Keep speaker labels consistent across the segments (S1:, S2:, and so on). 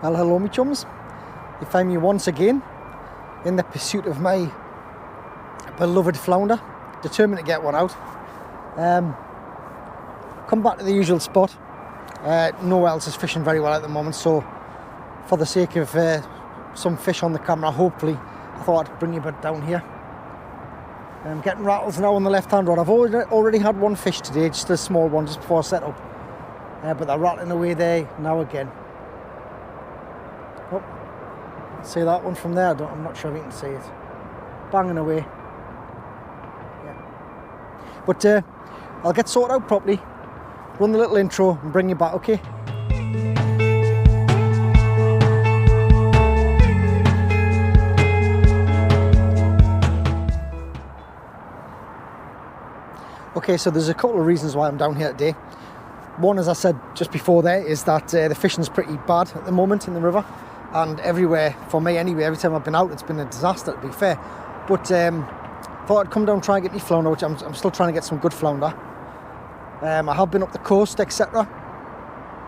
S1: Well, hello, me chums. You find me once again in the pursuit of my beloved flounder, determined to get one out. Come back to the usual spot. No one else is fishing very well at the moment, so for the sake of some fish on the camera, hopefully, I thought I'd bring you a bit down here. I'm getting rattles now on the left-hand rod. I've already had one fish today, just a small one, just before I set up. But they're rattling away there now again. Oh, see that one from there? I'm not sure if you can see it. Banging away. Yeah. But I'll get sorted out properly, run the little intro and bring you back, okay? Okay, so there's a couple of reasons why I'm down here today. One, as I said just before there, is that the fishing's pretty bad at the moment in the river. And everywhere, for me anyway, every time I've been out, it's been a disaster, to be fair. But thought I'd come down and try and get me flounder, which I'm still trying to get some good flounder. I have been up the coast, etc.,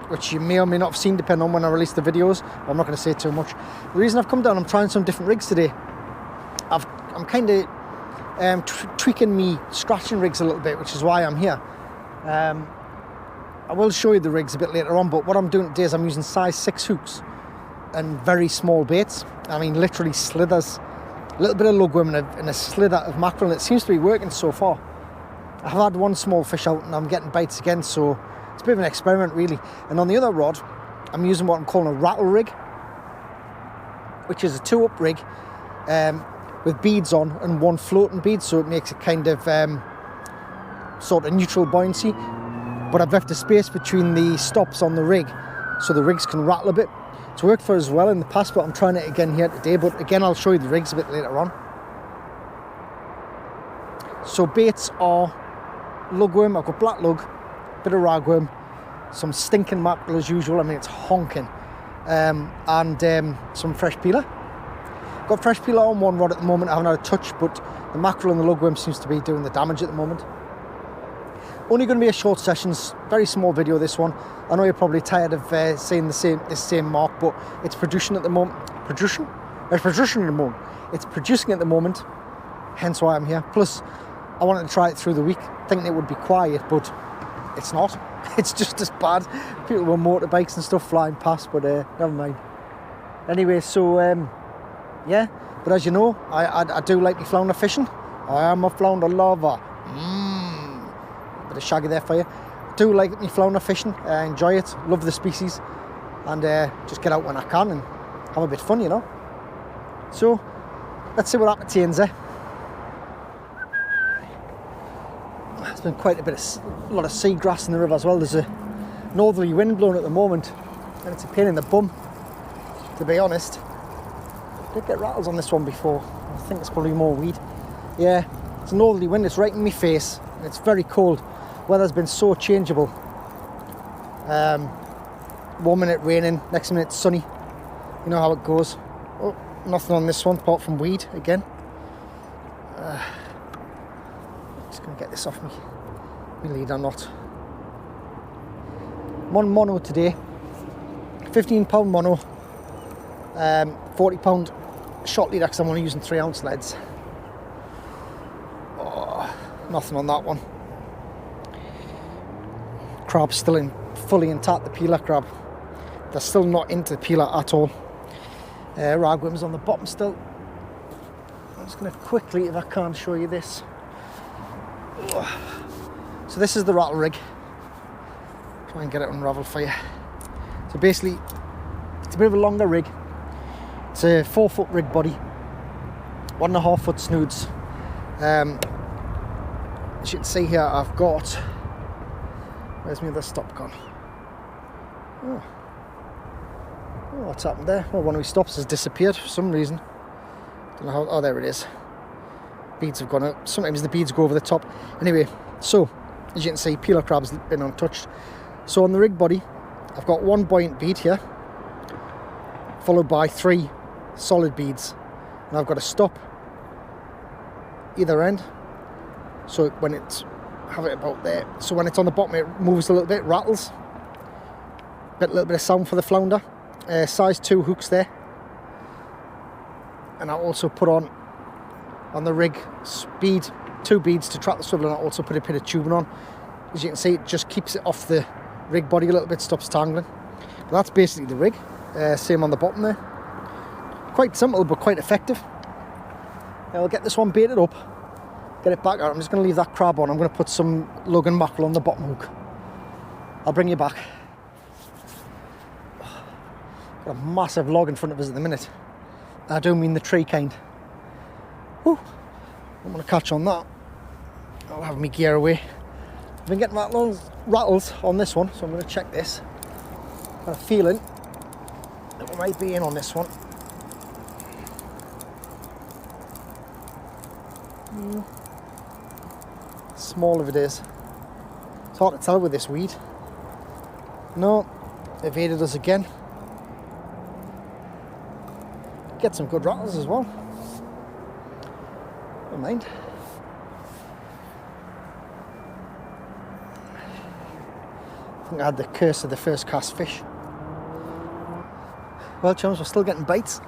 S1: which you may or may not have seen, depending on when I release the videos. I'm not going to say too much. The reason I've come down, I'm trying some different rigs today. I'm kind of tweaking me scratching rigs a little bit, which is why I'm here. I will show you the rigs a bit later on, but what I'm doing today is I'm using size 6 hooks and very small baits. I mean, literally slithers, a little bit of lugworm and a slither of mackerel, and it seems to be working so far. I've had one small fish out and I'm getting bites again, so it's a bit of an experiment really. And on the other rod, I'm using what I'm calling a rattle rig, which is a 2-up rig with beads on and one floating bead, so it makes it kind of sort of neutral buoyancy. But I've left a space between the stops on the rig so the rigs can rattle a bit. It's worked for us well in the past, but I'm trying it again here today. But again, I'll show you the rigs a bit later on. So baits are lugworm. I've got black lug, bit of ragworm, some stinking mackerel as usual. I mean, it's honking. And some fresh peeler. Got fresh peeler on one rod at the moment. I haven't had a touch, but the mackerel and the lugworm seems to be doing the damage at the moment. Only going to be a short session, very small video this one. I know you're probably tired of seeing this same mark, but it's producing at the moment. It's producing at the moment, hence why I'm here. Plus, I wanted to try it through the week, thinking it would be quiet, but it's not. It's just as bad. People with motorbikes and stuff flying past, but never mind. Anyway, so yeah. But as you know, I do like me flounder fishing. I am a flounder lover. Bit of shaggy there for you. Do like me flounder fishing, enjoy it, love the species, and just get out when I can and have a bit of fun, you know. So let's see what appertains there. There's been quite a lot of seagrass in the river as well. There's a northerly wind blowing at the moment, and it's a pain in the bum, to be honest. I did get rattles on this one before. I think it's probably more weed. Yeah, it's a northerly wind. It's right in my face, and it's very cold. Weather's been so changeable. 1 minute raining, next minute sunny. You know how it goes. Oh, nothing on this one apart from weed again. Just gonna get this off me lead or not. I'm on mono today. 15-pound mono. 40-pound shot leader because I'm only using 3-ounce leads. Oh, nothing on that one. Crab's still fully intact, the peeler crab. They're still not into the peeler at all. Ragworm's on the bottom still. I'm just going to quickly, if I can, show you this. So this is the rattle rig. Try and get it unravelled for you. So basically, it's a bit of a longer rig. It's a 4-foot rig body, 1.5-foot snoods. As you can see here, I've got... Where's my other stop gone? Oh, what's happened there? Well, one of my stops has disappeared for some reason. Don't know how. Oh, there it is. Beads have gone out. Sometimes the beads go over the top. Anyway, so as you can see, peeler crab's been untouched. So on the rig body, I've got one buoyant bead here, followed by 3 solid beads, and I've got a stop either end. So when it's have it about there. So when it's on the bottom, it moves a little bit, rattles. Little bit of sound for the flounder. size 2 hooks there, and I also put on the rig speed 2 beads to track the swivel, and I also put a bit of tubing on. As you can see, it just keeps it off the rig body a little bit, stops tangling. But that's basically the rig. Same on the bottom there. Quite simple but quite effective. I'll get this one baited up, get it back out. I'm just going to leave that crab on. I'm going to put some lug and mackerel on the bottom hook. I'll bring you back. Got a massive log in front of us at the minute. I do mean the tree kind. Whew. I'm going to catch on that. I'll have my gear away. I've been getting rattles on this one, so I'm going to check this. Got a feeling that we might be in on this one. Small if it is. It's hard to tell with this weed. No, evaded us again. Get some good rattles as well. Never mind. I think I had the curse of the first cast fish. Well, chums, we're still getting bites.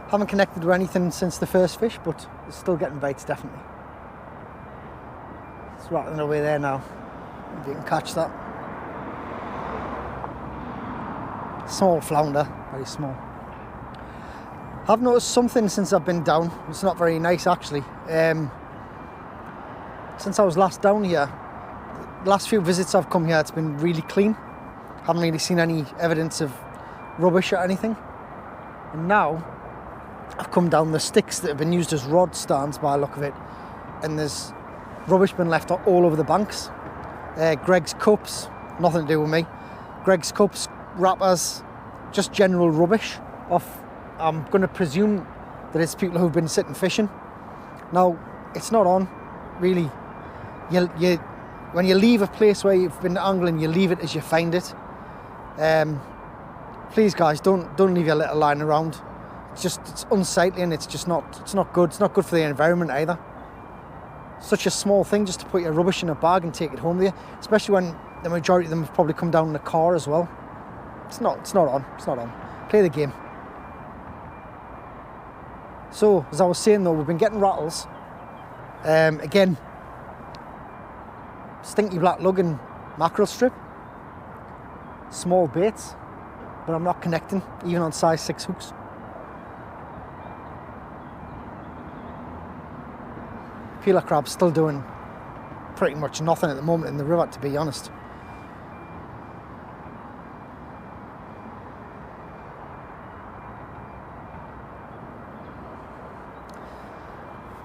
S1: Haven't connected with anything since the first fish, but we're still getting bites, definitely. It's rattling away there now. If you can catch that. Small flounder, very small. I've noticed something since I've been down. It's not very nice, actually. Since I was last down here, the last few visits I've come here, it's been really clean. Haven't really seen any evidence of rubbish or anything. And now I've come down, the sticks that have been used as rod stands by the look of it, and there's rubbish been left all over the banks. Greg's cups, nothing to do with me. Greg's cups, wrappers, just general rubbish off. I'm going to presume that it's people who've been sitting fishing. Now, it's not on, really. When you leave a place where you've been angling, you leave it as you find it. Please, guys, don't leave your little line around. It's unsightly, and it's not good. It's not good for the environment either. Such a small thing just to put your rubbish in a bag and take it home with you, especially when the majority of them have probably come down in the car as well. It's not on. Play the game. So, as I was saying though, we've been getting rattles. Again, stinky black lug and mackerel strip. Small baits, but I'm not connecting, even on size 6 hooks. Peeler crab's still doing pretty much nothing at the moment in the river, to be honest.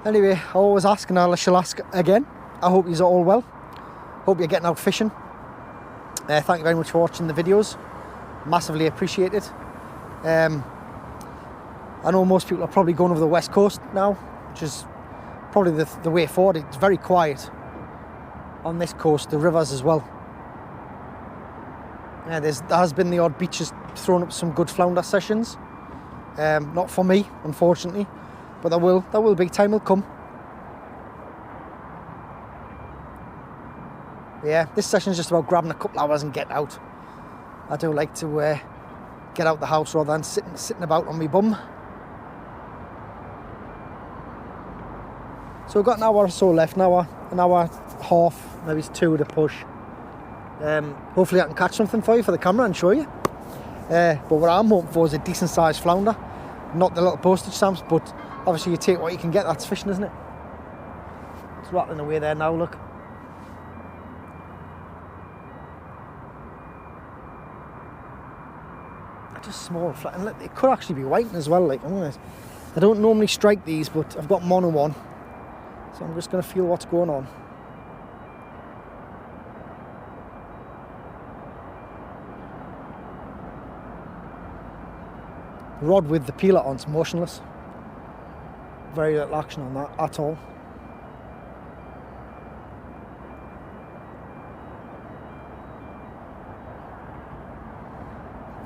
S1: Anyway, I always ask, and I shall ask again. I hope you're all well. Hope you're getting out fishing. Thank you very much for watching the videos. Massively appreciated. I know most people are probably going over the west coast now, which is probably the way forward. It's very quiet on this coast, the rivers as well. Yeah, there has been the odd beaches throwing up some good flounder sessions. Not for me, unfortunately. But there will be, time will come. Yeah, this session's just about grabbing a couple hours and getting out. I do like to get out the house rather than sitting about on my bum. So we've got an hour or so left, an hour and a half, maybe it's 2 to push. Hopefully I can catch something for you for the camera and show you. But what I'm hoping for is a decent sized flounder, not the little postage stamps, but obviously you take what you can get. That's fishing, isn't it? It's rattling away there now, look. Just small flat, and it could actually be whiting as well. Like, I don't normally strike these, but I've got mono one, so I'm just going to feel what's going on. The rod with the peeler on's motionless. Very little action on that at all.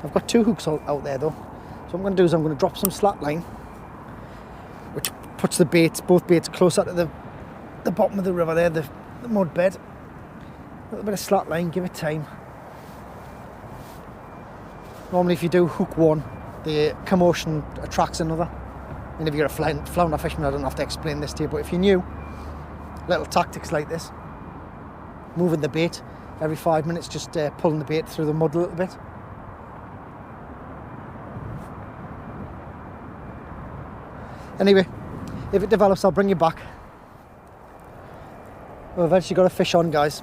S1: I've got 2 hooks out there though. So what I'm going to do is I'm going to drop some slack line, which puts the both baits closer to the bottom of the river there, the mud bed. A little bit of slack line, give it time. Normally if you do hook one, the commotion attracts another. And if you're a flounder fisherman, I don't have to explain this to you, but if you're new, little tactics like this, moving the bait every 5 minutes, just pulling the bait through the mud a little bit. Anyway, if it develops, I'll bring you back. We've eventually got a fish on, guys.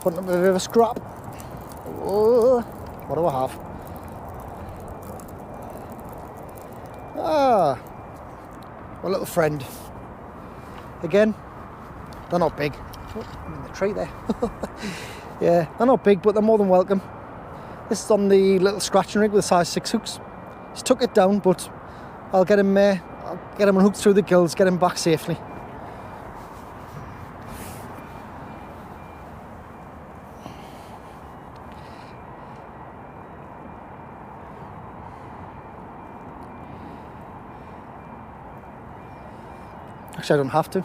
S1: Putting up a bit of a scrap. Oh, what do I have? Ah, a little friend. Again, they're not big. Oh, I'm in the tree there. Yeah, they're not big, but they're more than welcome. This is on the little scratching rig with size 6 hooks. He's took it down, but I'll get him unhooked through the gills, get him back safely. Actually, I don't have to.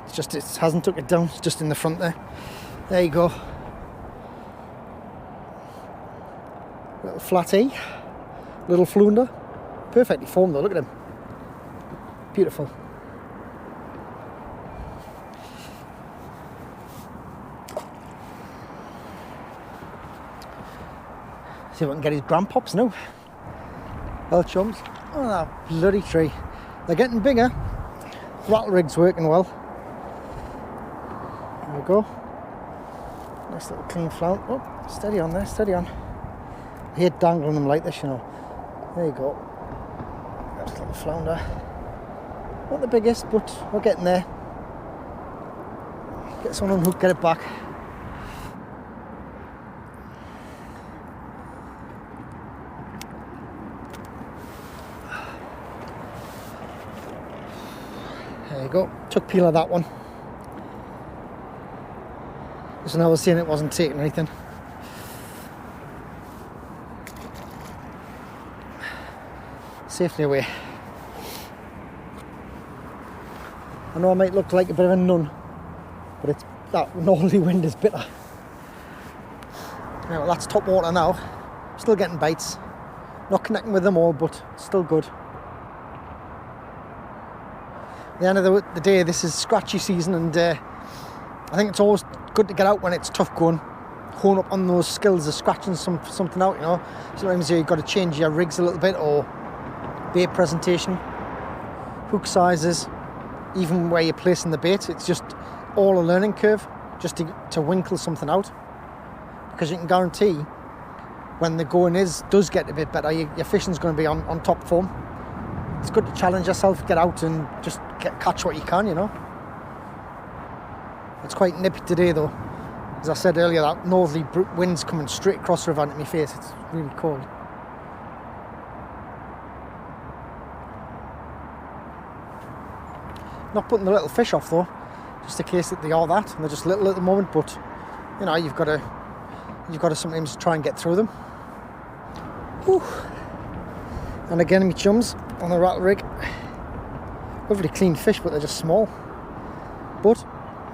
S1: It's just, it hasn't took it down. It's just in the front there. There you go. Little flatty, little flounder. Perfectly formed though, look at him. Beautiful. See if I can get his grandpops now. Well, chums. Oh, that bloody tree. They're getting bigger. Rattle rig's working well. There we go. Nice little clean flounder. Oh, steady on there, steady on. I hate dangling them like this, you know. There you go. That's a little flounder. Not the biggest, but we're getting there. Get someone unhooked, get it back. There you go. Took peel of that one. So now I was seeing it wasn't taking anything. Safely away. I know I might look like a bit of a nun, but it's that northerly wind is bitter. Well, that's top water now. Still getting bites. Not connecting with them all, but still good. At the end of the day, this is scratchy season, and I think it's always good to get out when it's tough going. Hone up on those skills of scratching something out, you know. Sometimes you've got to change your rigs a little bit, or bait presentation, hook sizes, even where you're placing the bait. It's just all a learning curve, just to winkle something out, because you can guarantee when the going does get a bit better, your fishing's going to be on top form. It's good to challenge yourself, get out and just catch what you can, you know. It's quite nippy today though. As I said earlier, that northerly wind's coming straight across the river into my face. It's really cold. Not putting the little fish off though, just in case that they are that, and they're just little at the moment, but you know, you've got to sometimes try and get through them. Whew. And again, my chums on the rattle rig. Lovely clean fish, but they're just small. But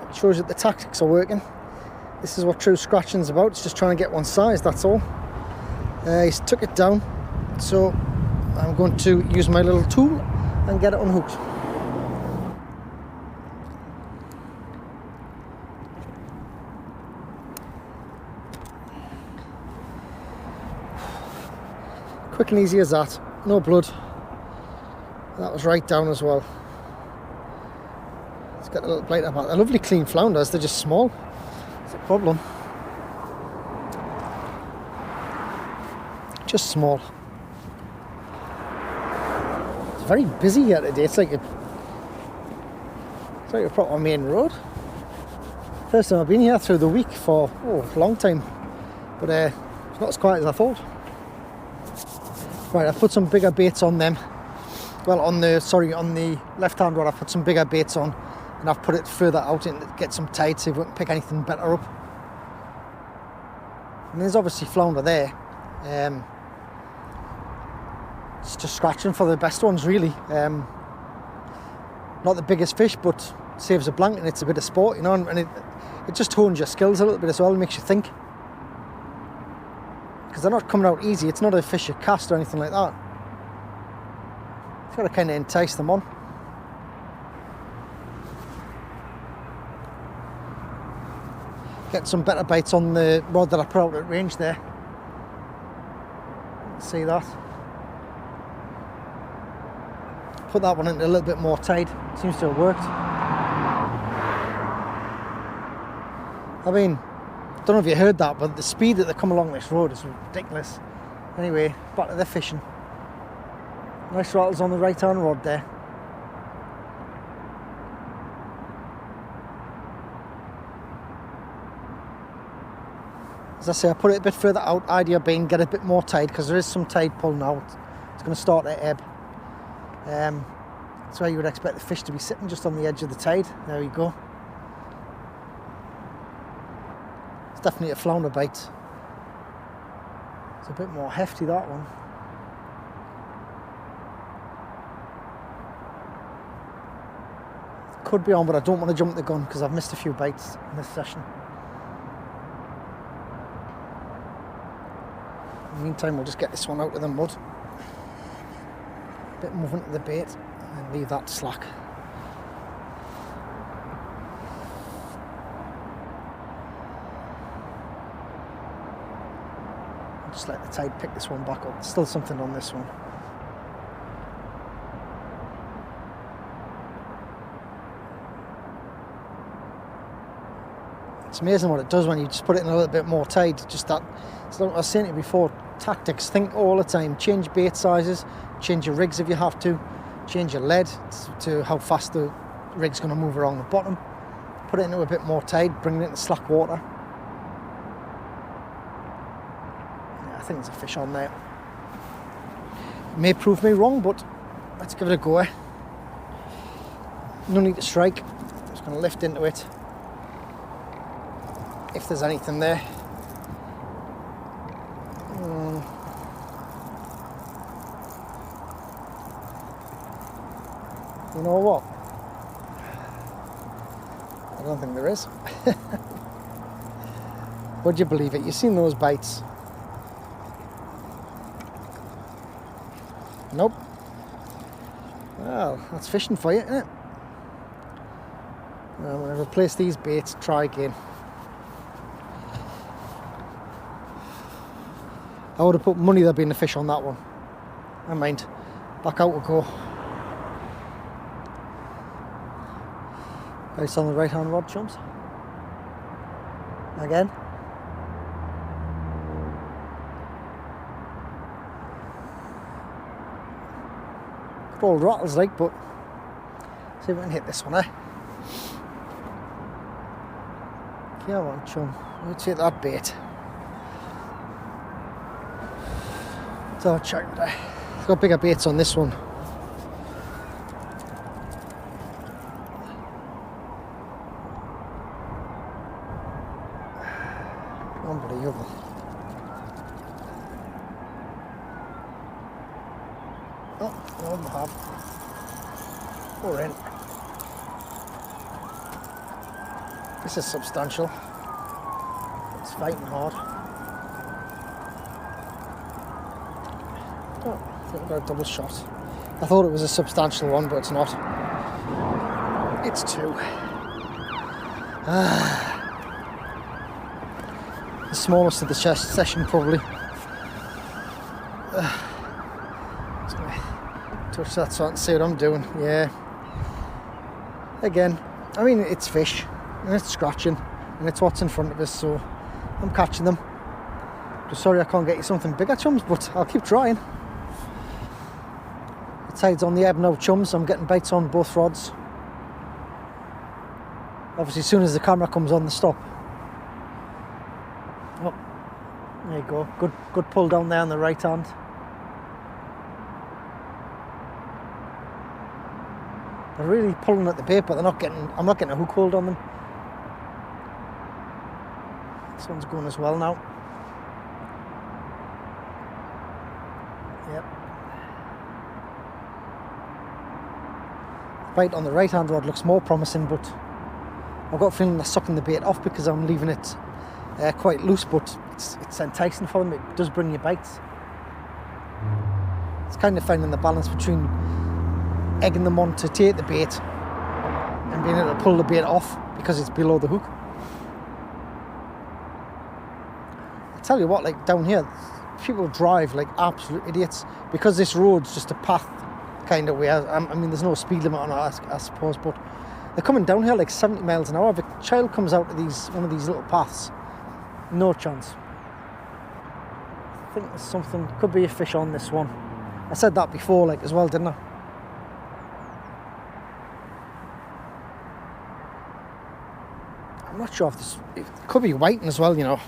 S1: it shows that the tactics are working. This is what true scratching's about. It's just trying to get one size, that's all. He's took it down, so I'm going to use my little tool and get it unhooked. Quick and easy as that. No blood. That was right down as well. It's got a little plate about. They're lovely clean flounders, they're just small. It's a problem. Just small. It's very busy here today. It's like a proper main road. First time I've been here through the week for a long time. But it's not as quiet as I thought. Right, I've put some bigger baits on them. Well, on the left-hand rod, I've put some bigger baits on, and I've put it further out and get some tight, see if we can pick anything better up. And there's obviously flounder there. It's just scratching for the best ones, really. Not the biggest fish, but saves a blanket and it's a bit of sport, you know, and it just hones your skills a little bit as well, makes you think. Because they're not coming out easy, it's not a fish you cast or anything like that. You've got to kind of entice them on. Get some better bites on the rod that I put out at range there. See that? Put that one into a little bit more tide. Seems to have worked. I mean, don't know if you heard that, but the speed that they come along this road is ridiculous. Anyway, back to the fishing. Nice rattles on the right hand rod there. As I say, I put it a bit further out, idea being get a bit more tide, because there is some tide pull now. It's going to start to ebb. That's where you would expect the fish to be sitting, just on the edge of the tide. There we go. It's definitely a flounder bite. It's a bit more hefty, that one. Could be on, but I don't want to jump the gun because I've missed a few bites in this session. In the meantime, we'll just get this one out of the mud. A bit movement to the bait and leave that slack. I'll just let the tide pick this one back up. Still something on this one. It's amazing what it does when you just put it in a little bit more tide. Just that, it's like I was saying to you before, tactics, think all the time. Change bait sizes, change your rigs if you have to, change your lead to how fast the rig's going to move around the bottom. Put it into a bit more tide, bring it into slack water. Yeah, I think there's a fish on there. It may prove me wrong, but let's give it a go. No need to strike. I'm just going to lift into it. If there's anything there. You know what? I don't think there is. Would you believe it? You've seen those bites. Nope. Well, that's fishing for you, isn't it? I'm going to replace these baits, try again. I would have put money there'd been a fish on that one. Never mind. Back out we go. It's on the right hand rod, chums. Again. Good old rattles like, but see if we can hit this one, eh? Come on, chum. Let's hit that bait. So I'll check there. It's got bigger baits on this one. Unbelievable. Oh, no, we have. We're in. This is substantial. It's fighting hard. Oh, I think we got a double shot. I thought it was a substantial one, but it's not. It's two. The smallest of the session, probably. Just gonna touch that so I can see what I'm doing. Yeah. Again, I mean, it's fish, and it's scratching, and it's what's in front of us, so I'm catching them. Just sorry I can't get you something bigger, chums, but I'll keep trying. The tide's on the ebb now, chums. I'm getting bites on both rods. Obviously, as soon as the camera comes on, the stop. Oh, there you go. Good pull down there on the right hand. They're really pulling at the bait, but they're not getting. I'm not getting a hook hold on them. This one's going as well now. Yep. bite on the right hand rod looks more promising, but I've got a feeling they're sucking the bait off because I'm leaving it quite loose, but it's enticing for them. It does bring you bites. It's kind of finding the balance between egging them on to take the bait and being able to pull the bait off because it's below the hook. I tell you what, like down here, people drive like absolute idiots because this road's just a path kind of way. I mean, there's no speed limit on it, I suppose, but they're coming down here like 70 miles an hour. If a child comes out to one of these little paths, no chance. I think there's something, could be a fish on this one. I said that before, like, as well, didn't I? I'm not sure if this, it could be whiting as well, you know.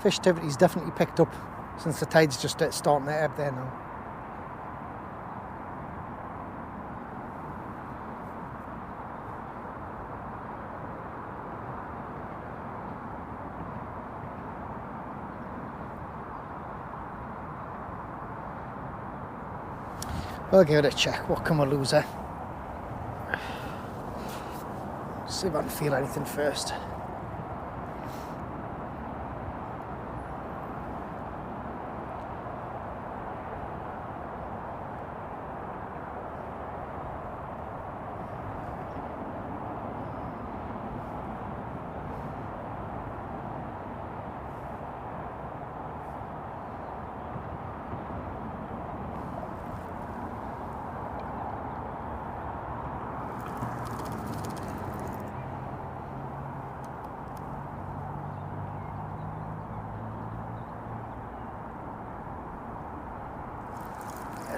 S1: Fish activity's definitely picked up since the tide's just starting to ebb there now. We'll give it a check. What can we lose there? See if I can feel anything first.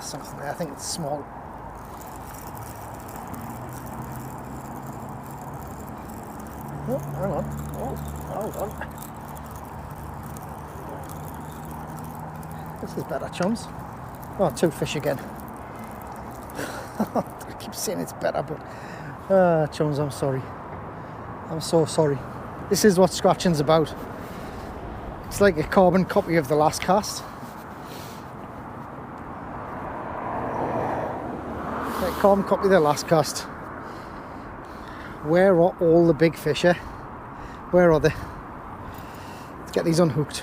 S1: Something there. I think it's small. Oh, hang on. Oh, hold on. This is better, chums. Oh, 2 fish again. I keep saying it's better, but chums, I'm sorry. I'm so sorry. This is what scratching's about. It's like a carbon copy of the last cast. Carbon copy of the last cast. Where are all the big fish, eh? Where are they? Let's get these unhooked.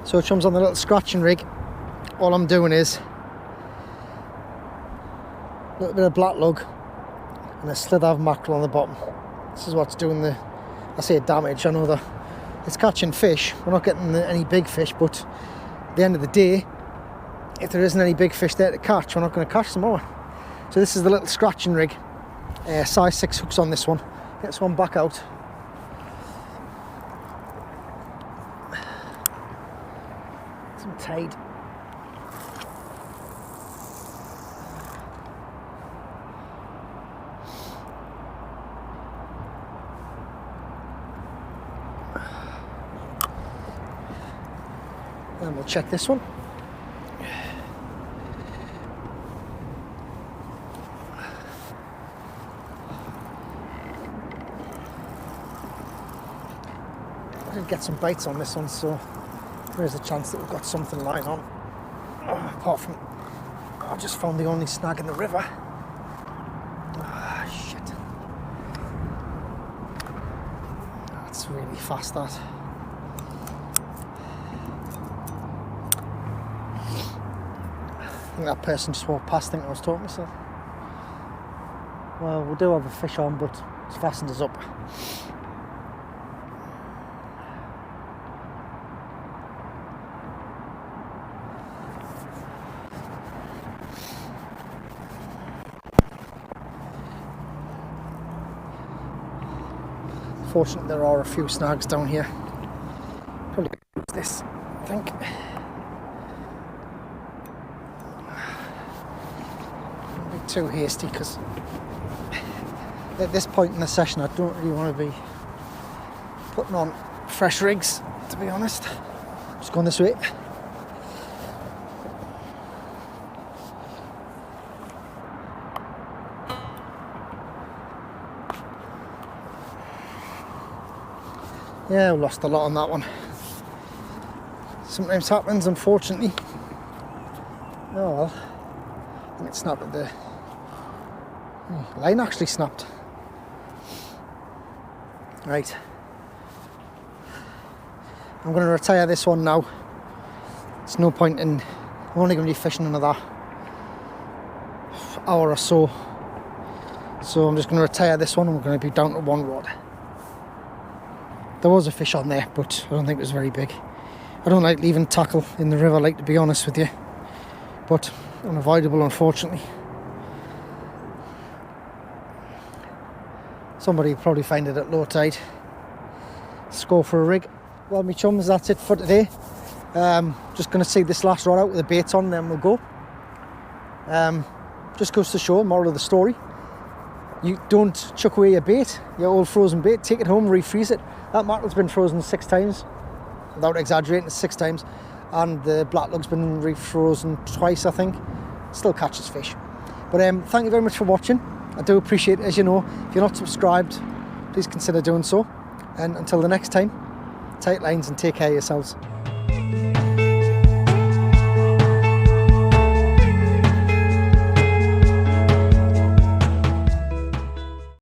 S1: So chums, on the little scratching rig, all I'm doing is a little bit of black lug and a slither of mackerel on the bottom. This is what's doing the, I say damage, I know that it's catching fish, we're not getting any big fish, but at the end of the day, if there isn't any big fish there to catch, we're not going to catch them, are we? So this is the little scratching rig. Size 6 hooks on this one. Get this one back out. Some tide. And we'll check this one. Get some bites on this one, so there is a chance that we've got something lying on. Apart from, I just found the only snag in the river. Shit. That's really fast, that. I think that person just walked past thinking I was talking to myself. Well, we do have a fish on, but it's fastened us up. Fortunately, there are a few snags down here. Probably use this, I think. Don't be too hasty, because at this point in the session, I don't really want to be putting on fresh rigs, to be honest. Just going this way. Yeah, we lost a lot on that one. Sometimes happens, unfortunately. Oh well. I think it snapped at the line actually snapped. Right. I'm going to retire this one now. It's no point in... I'm only going to be fishing another hour or so. So I'm just going to retire this one and we're going to be down to one rod. There was a fish on there, but I don't think it was very big. I don't like leaving tackle in the river, like, to be honest with you. But unavoidable, unfortunately. Somebody will probably find it at low tide. Let's go for a rig. Well, my chums, that's it for today. Just going to see this last rod out with the baits on, then we'll go. Just goes to show, moral of the story. You don't chuck away your bait, your old frozen bait. Take it home, refreeze it. That mackerel's been frozen 6 times. Without exaggerating, 6 times. And the black lug's been refrozen twice, I think. Still catches fish. But thank you very much for watching. I do appreciate it. As you know, if you're not subscribed, please consider doing so. And until the next time, tight lines and take care of yourselves.